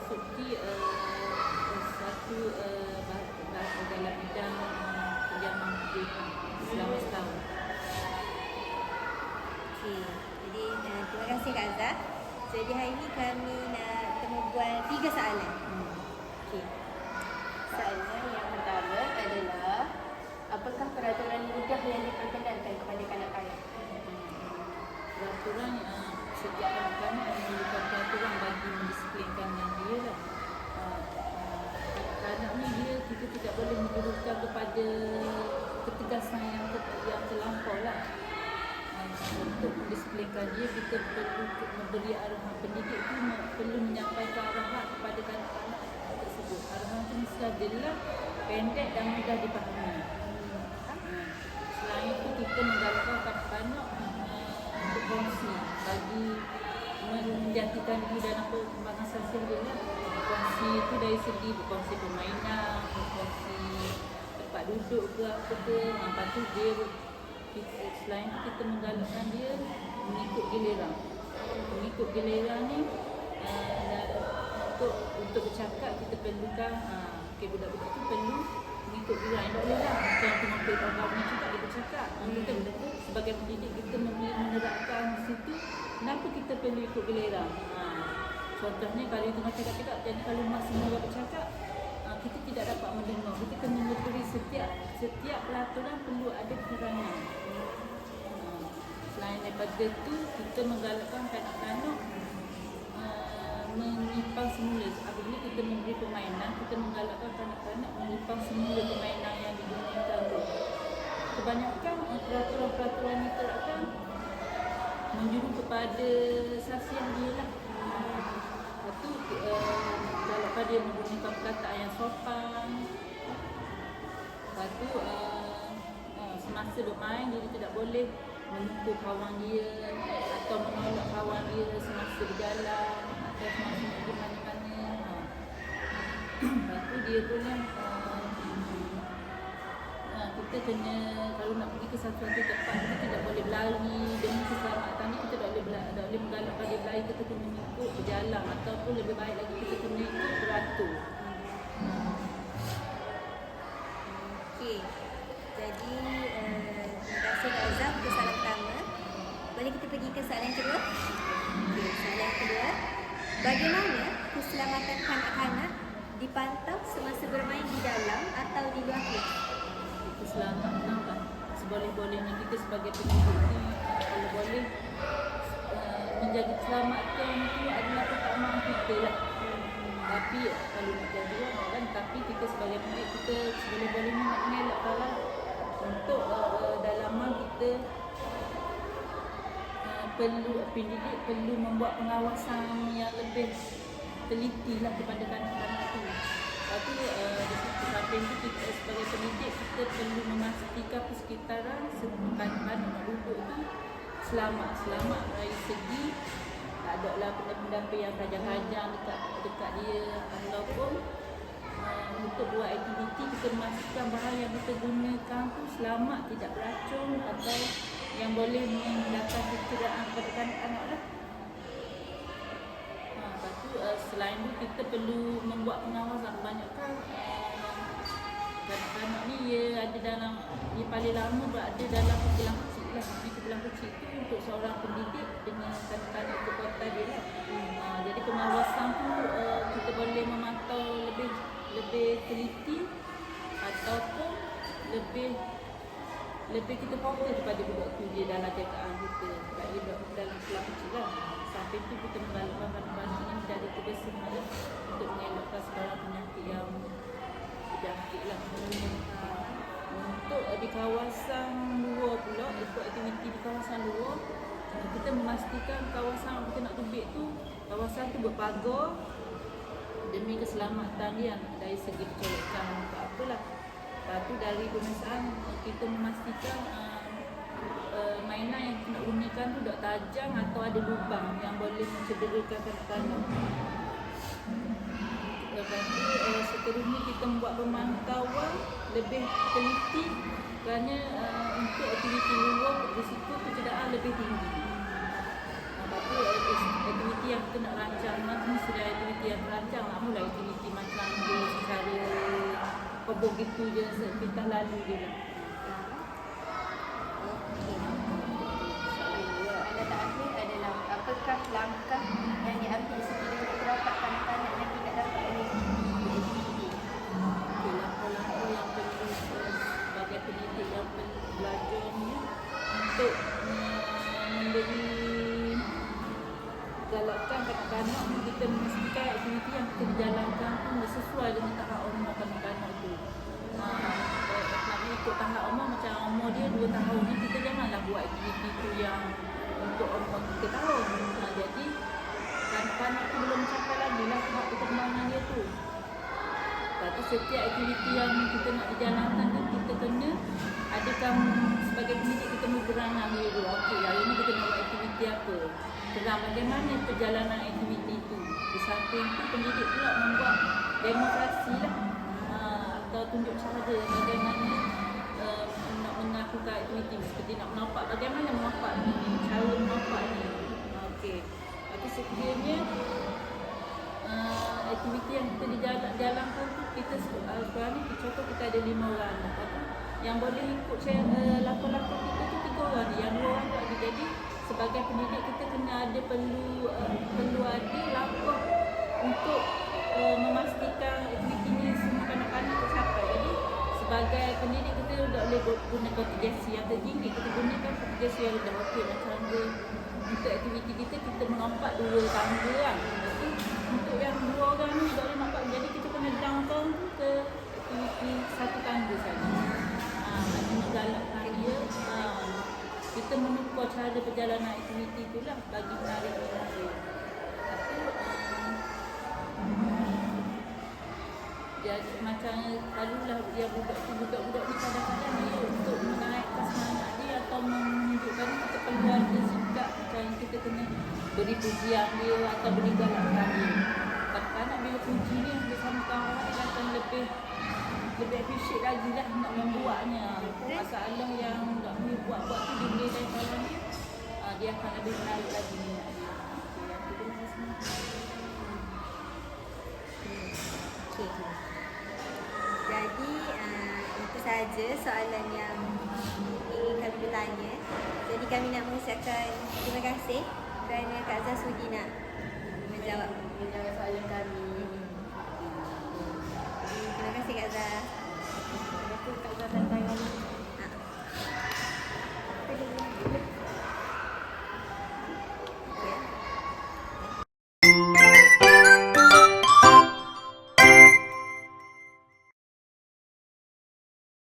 memasuki satu dalam bidang pinjaman kredit selama setahun. Okey. Jadi terima kasih Kak Azhar. Jadi hari ini kami nak buat 3 soalan. Okey. Soalan yang pertama adalah, apakah peraturan mudah yang diperkenankan kepada kanak-kanak? Peraturan setiap kanak-kanak memerlukan peraturan bagi mendisiplinkan dia lah. Kanak ni kita tidak boleh menjuruskan kepada ketegasan yang terlampau lah. Untuk mendisiplinkan dia, kita perlu memberi arahan. Pendidik tu perlu menyampaikan arahan kepada kanak-kanak tersebut. Arahan tu mesti adalah pendek dan mudah dipahami. Selain itu, kita menggalakkan kanak-kanak untuk kongsi bagi menjadikan diri dalam perkembangan sosial dia lah. Kongsi itu dari segi berkongsi permainan, berkongsi tempat duduk ke apa ke. Lepas tu dia selain itu kita menggalakkan dia mengikut giliran. Mengikut giliran ni untuk bercakap kita perlukan budak-budak tu perlu mengikut giliran. Tak boleh lah macam penonton kawan ni cakap dia bercakap. Kita sebagai pendidik kita menerapkan situ kenapa kita perlu ikut giliran. Contohnya kalau itu macam cakap, jadi kalau mak semua orang bercakap, kita tidak dapat mendengar. Kita kena memberi setiap peraturan perlu ada peranan. Selain daripada itu, kita menggalakkan kanak-kanak menyimpan semula. Apabila kita memberi permainan, kita menggalakkan kanak-kanak menyimpan semula permainan yang digunakan itu. Kebanyakan peraturan-peraturan itu akan menjuru kepada sasiah dia lah. Lepas tu, galakkan dia menggunakan perkataan yang sopan. Lepas tu, semasa bermain, dia tidak boleh menunggu kawan dia atau menolak kawan dia semasa berjalan atau semasa pergi mana-mana. Lepas tu dia punya kita kena, kalau nak pergi ke satu tempat, kita tidak boleh berlari demi keselamatan ni. Kita tak boleh menggalakkan dia berlari, kita kena ikut berjalan ataupun lebih baik lagi kita kena ikut beratur. Okey. Jadi terima kasih Kak Azhar untuk soalan pertama. Boleh kita pergi ke soalan kedua? Okey, soalan kedua. Bagaimana keselamatan kanak-kanak dipantau semasa bermain di dalam atau di luar kelas? Keselamatan kan seboleh-bolehnya kita sebagai pendidik ni, kalau boleh menjadi keselamatan itu adalah pertama kita lah. Tapi kalau nak jadi orang kan, tapi kita sebagai pendidik kita seboleh-bolehnya nak mengelakkan lah. Untuk dalaman kita pendidik perlu membuat pengawasan yang lebih teliti lah kepada kanak-kanak tu. Lepas tu di samping tu kita sebagai pendidik kita perlu memastikan persekitaran kanak-kanak nak duduk tu selamat dari segi tak ada lah benda-benda yang kajang-kajang dekat dia, ataupun untuk buat aktiviti kita memastikan bahan yang kita gunakan tu selamat, tidak beracun atau yang boleh mendatangkan kecederaan kepada kanak-kanak lah. Lepas tu selain tu kita perlu membuat pengawasan. Kebanyakan kanak-kanak ni dia paling lama berada dalam kumpulan kecil lah. Di kumpulan kecil tu untuk seorang pendidik dengan kanak-kanak kekuatan dia lah. Jadi pengawasan tu kita boleh memantau lebih teliti ataupun lebih kita fokus kepada budak tu dia dalam jagaan kita dia dalam kelas kecil lah. Sampai tu kita menggalakkan kanak-kanak ni menjadi kebersihan untuk mengelakkan segala penyakit yang berjangkit lah. Untuk di kawasan luar pula, ikut aktiviti di kawasan luar, kita memastikan kawasan kita nak tubik tu, kawasan tu berpagar demi keselamatan dia dari segi pencorekan atau apalah. Lepas tu dari pemeriksaan kita memastikan mainan yang kita nak gunakan tu tak tajam atau ada lubang yang boleh mencederakan kanak-kanak. Lepas tu seterusnya kita membuat pemantauan lebih teliti kerana untuk aktiviti luar risiko kecederaan lebih tinggi. Lepas tu aktiviti yang kita nak rancang nanti mesti ada aktiviti yang terancang lah. Mula aktiviti macam dia secara kobok gitu je kita lalu je lah. Soalan terakhir adalah apakah langkah yang diambil sekiranya terdapat kanak-kanak yang tidak dapat mengikuti aktiviti? Okay, langkah-langkah yang perlu sebagai pendidik yang perlu belajar ni untuk memberi galakkan kanak-kanak kita memastikan aktiviti yang kita jalankan pun sesuai dengan tahap umur kanak-kanak tu. Nak ikut tahap umur macam umur dia 2 tahun ni kita janganlah buat aktiviti tu yang untuk umur 3 tahun. Jadi kanak-kanak tu belum capai lagi lah tahap perkembangan dia tu. Lepas tu setiap aktiviti yang kita nak dijalankan tu kita kena adakan sebagai pendidik kita berangan dulu. Okey, hari ni kita nak buat aktiviti apa? Tentang bagaimana perjalanan aktiviti itu. Di samping itu pendidik pula membuat demonstrasi lah atau tunjuk cara bagaimana nak melakukan aktiviti seperti nak menapak bagaimana menapak ni, cara menapak ni. Okey. Tapi sekiranya aktiviti yang kita dijalankan tu kita sekarang ni contoh kita ada 5 orang. Yang boleh ikut lapor-lapor kita tu 3 orang, yang 2 orang lagi. Jadi sebagai pendidik kita kena ada perlu ada lapor untuk memastikan aktiviti ni semua kanak-kanak tercapai. Jadi sebagai pendidik kita tak boleh guna kontingensi yang tertinggi, kita gunakan kontingensi yang rendah. Okey, macam dia untuk aktiviti kita menampak 2 tangga kan. Jadi untuk yang 2 orang ni tak boleh nampak, jadi kita kena downtown ke aktiviti 1 tangga saja. Galakkan dia kita menukar cara perjalanan aktiviti itulah bagi menarik dia. Tapi jadi macam selalulah dia budak-budak ni kadang-kadang dia untuk menaikkan semangat dia atau menunjukkan kita perlu ada sikap macam kita kena beri pujian dia atau beri galakkan dia. Kadang-kadang bila puji dia bersama kawan dia akan lebih appreciate lagi lah nak membuatnya. Masalah yang tak boleh buat tu dia boleh daripada dia akan lebih menarik lagi minat dia. Okey. Jadi itu sahaja soalan yang ingin kami bertanya. Jadi kami nak mengucapkan terima kasih kerana Kak Zah sudi nak menjawab soalan kami.